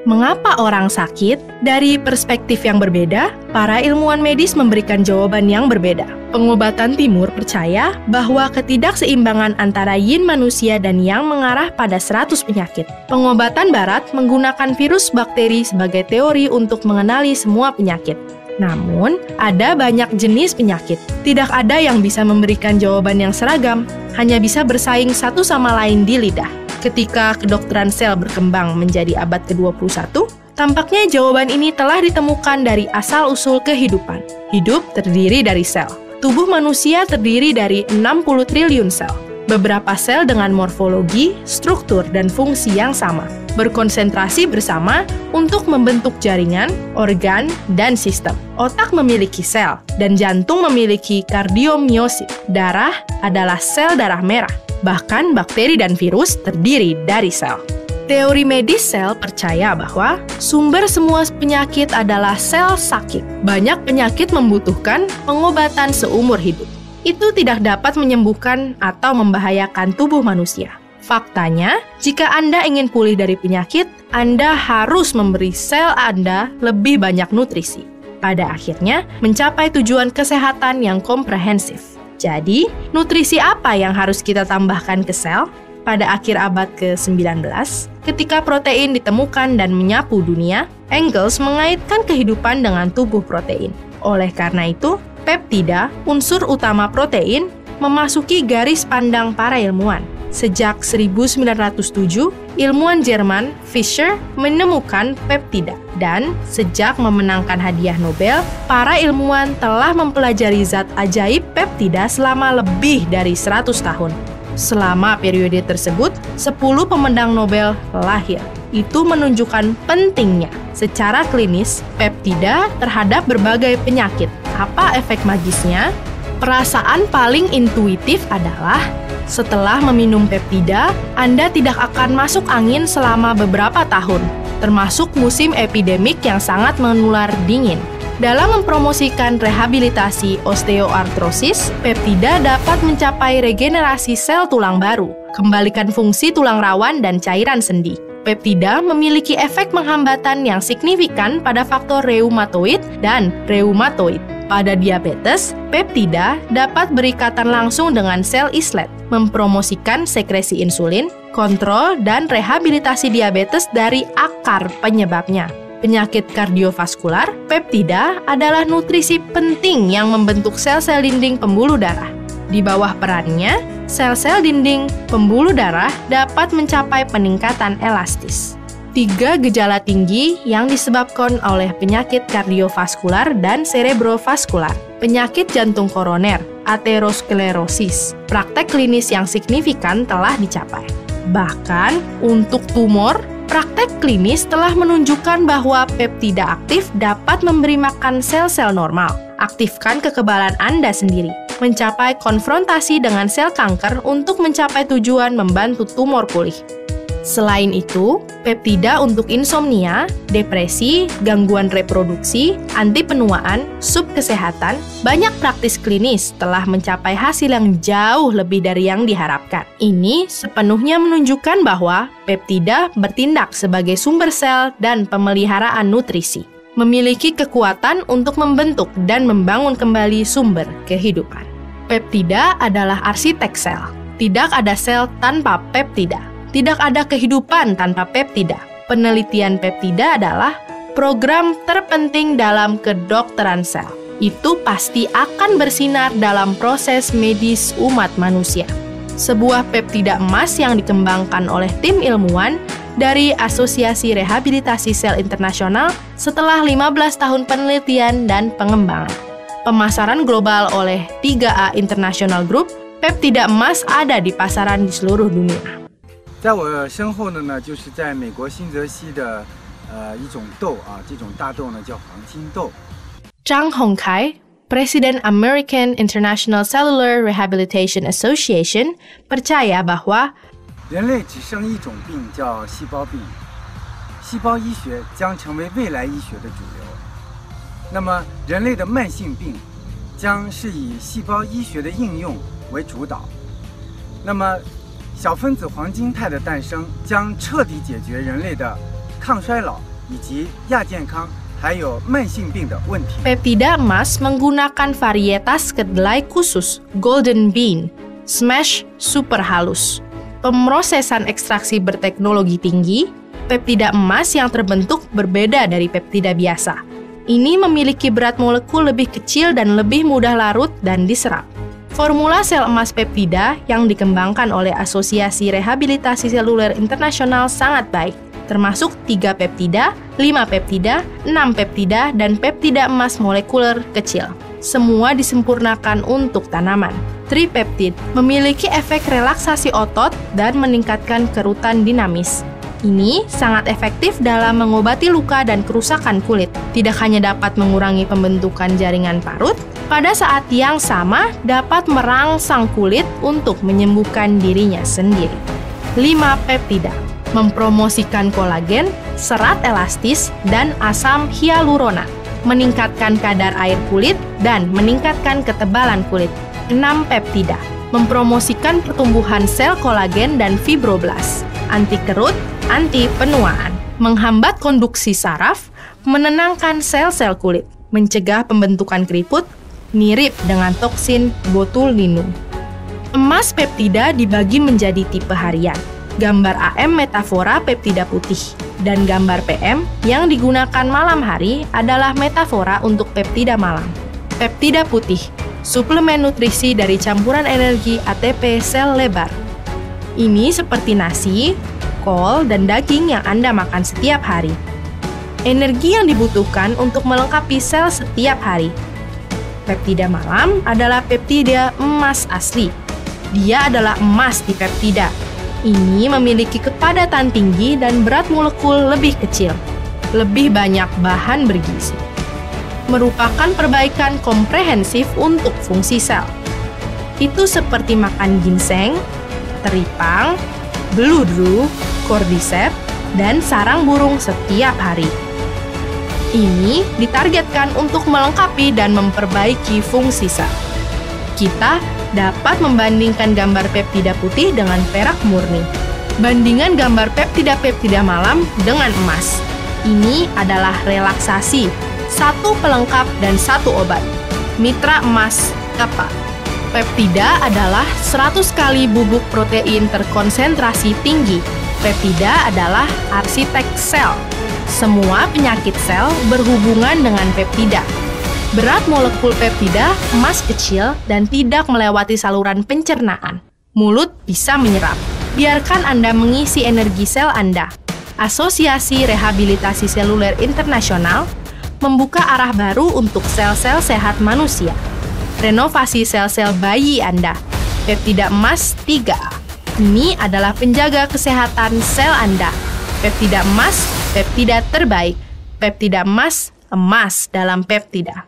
Mengapa orang sakit? Dari perspektif yang berbeda, para ilmuwan medis memberikan jawaban yang berbeda. Pengobatan timur percaya bahwa ketidakseimbangan antara yin manusia dan yang mengarah pada 100 penyakit. Pengobatan barat menggunakan virus bakteri sebagai teori untuk mengenali semua penyakit. Namun, ada banyak jenis penyakit. Tidak ada yang bisa memberikan jawaban yang seragam, hanya bisa bersaing satu sama lain di lidah. Ketika kedokteran sel berkembang menjadi abad ke-21, tampaknya jawaban ini telah ditemukan dari asal-usul kehidupan. Hidup terdiri dari sel. Tubuh manusia terdiri dari 60 triliun sel. Beberapa sel dengan morfologi, struktur, dan fungsi yang sama, berkonsentrasi bersama untuk membentuk jaringan, organ, dan sistem. Otak memiliki sel, dan jantung memiliki kardiomiosit. Darah adalah sel darah merah. Bahkan bakteri dan virus terdiri dari sel. Teori medis sel percaya bahwa sumber semua penyakit adalah sel sakit. Banyak penyakit membutuhkan pengobatan seumur hidup. Itu tidak dapat menyembuhkan atau membahayakan tubuh manusia. Faktanya, jika Anda ingin pulih dari penyakit, Anda harus memberi sel Anda lebih banyak nutrisi. Pada akhirnya, mencapai tujuan kesehatan yang komprehensif. Jadi, nutrisi apa yang harus kita tambahkan ke sel? Pada akhir abad ke-19, ketika protein ditemukan dan menyapu dunia, Engels mengaitkan kehidupan dengan tubuh protein. Oleh karena itu, peptida, unsur utama protein, memasuki garis pandang para ilmuwan. Sejak 1907, ilmuwan Jerman Fischer menemukan peptida. Dan sejak memenangkan hadiah Nobel, para ilmuwan telah mempelajari zat ajaib peptida selama lebih dari 100 tahun. Selama periode tersebut, 10 pemenang Nobel lahir. Itu menunjukkan pentingnya secara klinis peptida terhadap berbagai penyakit. Apa efek magisnya? Perasaan paling intuitif adalah setelah meminum peptida, Anda tidak akan masuk angin selama beberapa tahun, termasuk musim epidemik yang sangat menular dingin. Dalam mempromosikan rehabilitasi osteoartrosis, peptida dapat mencapai regenerasi sel tulang baru, kembalikan fungsi tulang rawan dan cairan sendi. Peptida memiliki efek penghambatan yang signifikan pada faktor reumatoid dan reumatoid. Pada diabetes, peptida dapat berikatan langsung dengan sel islet, mempromosikan sekresi insulin, kontrol, dan rehabilitasi diabetes dari akar penyebabnya. Penyakit kardiovaskular, peptida adalah nutrisi penting yang membentuk sel-sel dinding pembuluh darah. Di bawah perannya, sel-sel dinding pembuluh darah dapat mencapai peningkatan elastis. 3 gejala tinggi yang disebabkan oleh penyakit kardiovaskular dan cerebrovaskular, penyakit jantung koroner, aterosklerosis. Praktek klinis yang signifikan telah dicapai. Bahkan untuk tumor, praktek klinis telah menunjukkan bahwa peptida aktif dapat memberi makan sel-sel normal. Aktifkan kekebalan Anda sendiri, mencapai konfrontasi dengan sel kanker untuk mencapai tujuan membantu tumor pulih. Selain itu, peptida untuk insomnia, depresi, gangguan reproduksi, anti penuaan, sub kesehatan, banyak praktis klinis telah mencapai hasil yang jauh lebih dari yang diharapkan. Ini sepenuhnya menunjukkan bahwa peptida bertindak sebagai sumber sel dan pemeliharaan nutrisi, memiliki kekuatan untuk membentuk dan membangun kembali sumber kehidupan. Peptida adalah arsitek sel. Tidak ada sel tanpa peptida. Tidak ada kehidupan tanpa peptida. Penelitian peptida adalah program terpenting dalam kedokteran sel. Itu pasti akan bersinar dalam proses medis umat manusia. Sebuah peptida emas yang dikembangkan oleh tim ilmuwan dari Asosiasi Rehabilitasi Sel Internasional setelah 15 tahun penelitian dan pengembangan. Pemasaran global oleh 3A International Group, peptida emas ada di pasaran di seluruh dunia. 在我身后的呢，就是在美国新泽西的一种豆啊，这种大豆呢叫黄金豆。 Chang Hongkai, Presiden American International Cellular Rehabilitation Association, percaya bahwa 人类只生一种病叫细胞病，细胞医学将成为未来医学的主流。那么人类的慢性病将是以细胞医学的应用为主导。那么 小分子黄金肽的诞生将彻底解决人类的抗衰老以及亚健康还有慢性病的问题。 Peptida emas menggunakan varietas kedelai khusus Golden Bean, Smash super halus. Pemrosesan ekstraksi berteknologi tinggi, peptida emas yang terbentuk berbeda dari peptida biasa. Ini memiliki berat molekul lebih kecil dan lebih mudah larut dan diserap. Formula sel emas peptida yang dikembangkan oleh Asosiasi Rehabilitasi Seluler Internasional sangat baik, termasuk 3 peptida, 5 peptida, 6 peptida, dan peptida emas molekuler kecil. Semua disempurnakan untuk tanaman. Tripeptid memiliki efek relaksasi otot dan meningkatkan kerutan dinamis. Ini sangat efektif dalam mengobati luka dan kerusakan kulit. Tidak hanya dapat mengurangi pembentukan jaringan parut, pada saat yang sama dapat merangsang kulit untuk menyembuhkan dirinya sendiri. 5 peptida mempromosikan kolagen, serat elastis, dan asam hyaluronat, meningkatkan kadar air kulit, dan meningkatkan ketebalan kulit. 6 peptida mempromosikan pertumbuhan sel kolagen dan fibroblas, anti kerut, anti penuaan, menghambat konduksi saraf, menenangkan sel-sel kulit, mencegah pembentukan keriput, mirip dengan toksin botulinum. Emas peptida dibagi menjadi tipe harian. Gambar AM metafora peptida putih, dan gambar PM yang digunakan malam hari adalah metafora untuk peptida malam. Peptida putih, suplemen nutrisi dari campuran energi ATP sel lebar. Ini seperti nasi, kol, dan daging yang Anda makan setiap hari. Energi yang dibutuhkan untuk melengkapi sel setiap hari. Peptida malam adalah peptida emas asli. Dia adalah emas di peptida. Ini memiliki kepadatan tinggi dan berat molekul lebih kecil, lebih banyak bahan bergizi. Merupakan perbaikan komprehensif untuk fungsi sel. Itu seperti makan ginseng, teripang, beludru, cordyceps, dan sarang burung setiap hari. Ini ditargetkan untuk melengkapi dan memperbaiki fungsi sel. Kita dapat membandingkan gambar peptida putih dengan perak murni. Bandingan gambar peptida malam dengan emas. Ini adalah relaksasi, satu pelengkap dan satu obat. Mitra emas apa? Peptida adalah 100 kali bubuk protein terkonsentrasi tinggi. Peptida adalah arsitek sel. Semua penyakit sel berhubungan dengan peptida. Berat molekul peptida emas kecil dan tidak melewati saluran pencernaan. Mulut bisa menyerap. Biarkan Anda mengisi energi sel Anda. Asosiasi Rehabilitasi Seluler Internasional membuka arah baru untuk sel-sel sehat manusia. Renovasi sel-sel bayi Anda. Peptida emas 3A. Ini adalah penjaga kesehatan sel Anda. Peptida emas, peptida terbaik. Peptida emas, emas dalam peptida.